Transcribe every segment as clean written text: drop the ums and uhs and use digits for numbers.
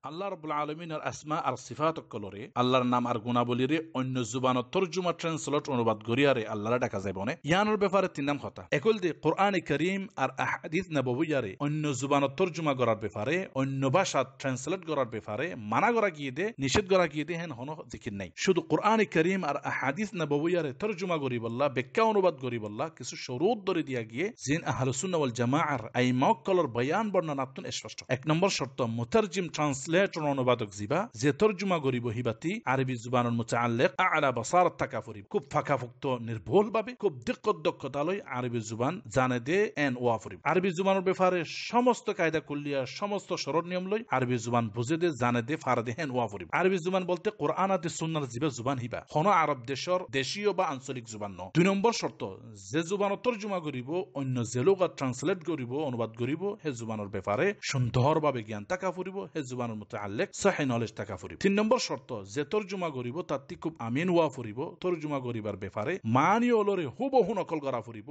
আল্লাহ রাব্বুল আলামিনের আসমা আর সিফাত কলরে আল্লাহর নাম আর গুণাবলীরে অন্য জুবানত তরজুমা ট্রান্সলেট অনুবাদ গরিয়ারে আল্লাহর ডাকা যায় বনে ইয়ানোর ব্যাপারে তিন নাম কথা একল দে কোরআনে করিম আর আহাদিস নববিয়ারে অন্য জুবানত তরজুমা করার ব্যাপারে অন্য ভাষা ট্রান্সলেট করার ব্যাপারে মানা করা গিয়ে দে নিষেধ করা গিয়ে দে হেন হন জিকির নাই শুধু কোরআনে করিম আর আহাদিস নববিয়ারে তরজুমা করি বল্লা ব্যাখ্যা অনুবাদ করি বল্লা কিছু শরুত ধরে দিয়া গিয়ে জিন আহলুস সুন্নাহ ওয়াল জামাআর এই মক্কলর বয়ান বর্ণনাতুন স্পষ্ট এক নম্বর শর্ত মুতারজিম ট্রান্সলেটর অনুবাদক জিবা যে তরজুমা গরিব হিবাতি আরবি জুবানুল মুতাআল্লিক আলা বাসারাত তাকাফুরি খুব ফাঁকাফুক্ত নির্ভুল ভাবে খুব দিক্কত দক্ষতা লই আরবি জুবান জানে দে এন ওয়াফরি আরবি জুবানের ব্যাপারে সমস্ত কায়দা কুল্লিয়া সমস্ত শরৎ নিয়ম লই আরবি জুবান বুঝে দে জানে দে ফারে দে হেন ওয়াফরি আরবি জুবান বলতে কোরআন আদি সুন্নাহর জিবা জুবান হিবা কোন আরব দেশর দেশীয় বা আঞ্চলিক জুবান ন দুই নম্বর শর্ত যে জুবান তরজুমা গরিব অন্য যে লোক ট্রান্সলেট গরিব অনুবাদ গরিব হে জুবানের ব্যাপারে সুন্দরভাবে জ্ঞান তাকা ফুরিব হে জুবানের মুতাআল্লিক সহিহ নলেজ তাকা ফুরিব তিন নম্বর শর্ত যে তরজুমা গরিব তাত্তি খুব আমিন ওয়া ফুরিব তরজুমা গরিবার ব্যাপারে মানি ওলরে হুবহু নকল করা ফুরিব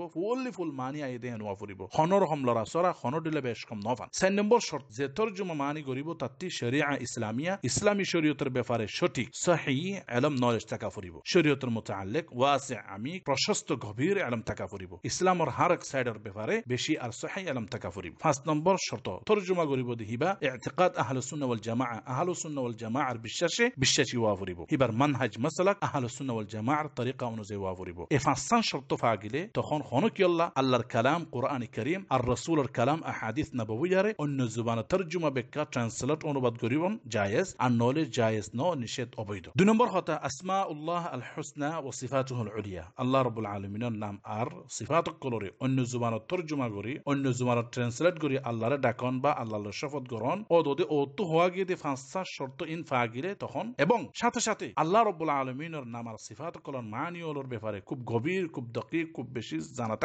ফুল মানি আই দেন ওয়া ফুরিব হনর হমলরা সরা হনর দিলে বেশ কম নফান চার নম্বর শর্ত যে তরজুমা মানি গরিব তাত্তি শরিয়া ইসলামিয়া ইসলামী শরীয়তের ব্যাপারে সঠিক সহিহ ইলম নলেজ তাকা ফুরিব শরীয়তের মুতাআল্লিক ওয়াসি আমি প্রশস্ত গভীর ইলম তাকা ফুরিব ইসলামের হর এক সাইডের ব্যাপারে বেশি আর সহিহ ইলম তাকা ফুরিব পাঁচ নম্বর শর্ত তরজুমা গরিব দিহিবা ইতিকাদ আহলুস সুন্নাহ ওয়াল জামাআ আহলুস সুন্নাহ ওয়াল জামাআর বিশ্বাসী ওয়া ফুরিব হিবার মানহাজ মাসলাক আহলুস সুন্নাহ ওয়াল জামাআর তরিকা অনুযায়ী ওয়া ফুরিব এই পাঁচটা শর্ত ফাগিলে তখন হনকিয়াল্লাহ আল্লাহর কালাম কোরআন কারীম আর রাসূলের কালাম আহাদিস নববিয়ারে অন্য জুবানে তরজুমা ব্যাখ্যা ট্রান্সলেট অনুবাদ করিবন জায়েজ আর নলে জায়েজ ন নিষেধ অবৈধ দুই নম্বর কথা আসমাউল্লাহ আল হুসনা ওয়া সিফাতুহুল উলিয়া আল্লাহ রাব্বুল আলামিনের নাম আর সিফাত কলরে অন্য জুবানে তরজুমা করি অন্য জুবানে ট্রান্সলেট করি আল্লাহরে ডাকন বা আল্লাহর শপথ গ্রহণ ও দদে ও তো হওয়া গিয়ে পাঁচটা শর্ত ইন ফাগিলে তখন এবং সাথে সাথে আল্লাহ রাব্বুল আলামিনের নাম আর সিফাত কলর মানিওলর ব্যাপারে খুব গভীর খুব দকিক খুব বেশি জানা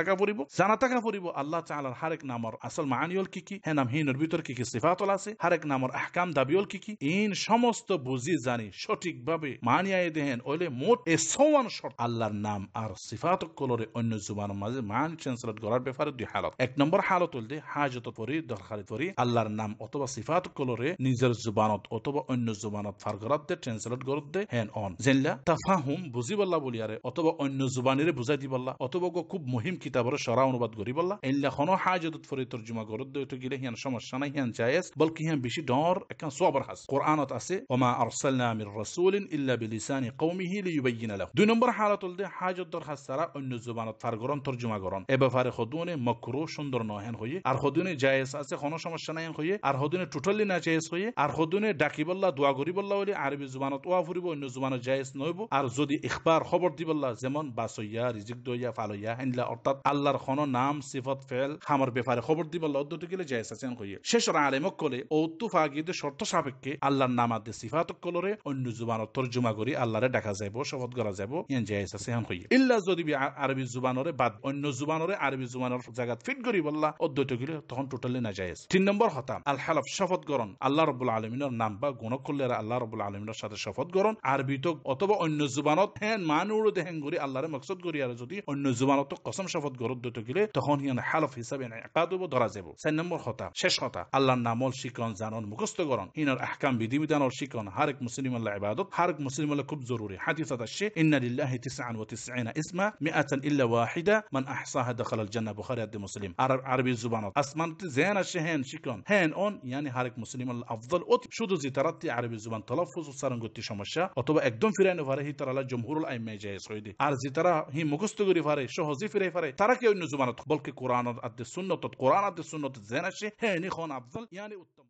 থাকা পড়িব আল্লাহ তাআলার হরেক নামর আসল মানিওল কি কি হে নাম হিনের ভিতর কি কি সিফাতল আছে হরেক নামর আহকাম দাবিওল কি কি ইন সমস্ত বুঝি জানি সঠিকভাবে মানিয়ায় দেহেন ওলে মোট এ সওয়ান শর্ত আল্লাহর নাম আর সিফাত কলরে অন্য জুবানের মাঝে মানি ট্রান্সলেট করার ব্যাপারে দুই হালত এক নম্বর হালত হলতে হাজত পরি দরকারি পরি আল্লাহর নাম অথবা সিফাত কলরে নিজের জুবানত অথবা অন্য জুবানত ফারগরাত দে ট্রান্সলেট করত দে হেন অন জেনলা তাফাহুম বুঝিবল্লা বলিয়ারে অথবা অন্য জুবানিরে বুঝাই দিবল্লা অথবা খুব মুহিম কিতাবরে সরা অনুবাদ করিবল্লা এনলা কোন হাজত পরি তরজমা করত দে তো গিলে হিয়ান সমস্যা নাই হিয়ান জায়েজ বলকি হিয়ান বেশি ডর একখান সবর হাস কোরআনত আছে ওমা আরসালনা মির রাসূলিন ইল্লা বিলিসানি কওমিহি লিয়ুবাইয়িনা লাহু দুই নম্বর হালত হলতে হাজত দর হাসারা অন্য জুবানত ফারগরন তরজমা করন এ ব্যাপারে খদুনে মাকরু সুন্দর নহেন হয়ে আর খদুনে জায়েজ আছে কোন সমস্যা নাই হয়ে আর খদুনে টোটালি না জায়েজ হয়ে আর খদুনে ডাকিবল্লা দোয়া করিবল্লা হইলে আরবি জুবানত ওয়া ফুরিব অন্য জুবানত জায়েজ নইব আর যদি ইখবার খবর দিবল্লা যেমন বাসইয়া রিজিক দইয়া ফালইয়া হেনলা অর্থাৎ আল্লাহর কোন নাম সিফত ফেল খামার ব্যাপারে খবর দিবল্লা অদ্দতে গেলে জায়েজ আছে হয়ে শেষর আলেমক কলে ও তুফাগিদ শর্ত সাপেক্ষে আল্লাহর নাম আদে সিফাত কলরে অন্য জুবানত তরজমা করি আল্লাহরে দেখা যাইব শপথ করা যাইব ইয়ান জায়েজ আছে হন হয়ে ইল্লা যদি আরবি জুবানরে বাদ অন্য জুবানরে আরবি জুবানের জায়গা ফিট করি বললা অদ্দতে গেলে তখন টোটালি না জায়েজ তিন নম্বর হতাম আল হালফ শপথ করন আল্লাহ রাব্বুল আলামিনের নাম বা গুণ করলে আল্লাহ রাব্বুল আলামিনের সাথে শপথ করন আরবি তো অথবা অন্য জুবানত হেন মানুড় দেহেন করি আল্লাহরে মকসদ করি আর যদি অন্য জুবানত কসম শপথ করত দতে গেলে তখন ইয়ান হালফ হিসাবে ইকাদব ধরা যাব চার নম্বর হতা শেষ হতা আল্লাহর নামল শিকন জানন মুখস্থ করন হিনার আহকাম বিধিবিধানের শিকন হারেক মুসলিম আল্লাহ ইবাদত হারেক মুসলিম আল্লাহ খুব জরুরি হাদিসত আসছে ইন্না লিল্লাহি 99 ইসমা মিআতান ইল্লা ওয়াহিদা মান আহসাহা দাখালাল জান্নাহ বুখারী আদ মুসলিম আরবি জুবানত আসমানতে জেন আসে হেন শিকন হেন অন ইয়ানি হারেক মুসলিম আল্লাহ আফদল অতি শুধু যে তারাতি আরবি জুবান তালাফুজ ও সারঙ্গতি সমস্যা অথবা একদম ফিরাইনে পারে হি তারা জমহুরুল আইম্মা জায়েজ হইদি আর যে তারা হি মুখস্থ করি পারে সহজে ফিরাই পারে তারা কি অন্য জুবানত বলকে কোরআন আদ সুন্নাত কোরআন আদ সুন্নাত জেন আসে হেন খন আফদল ইয়ানি উত্তম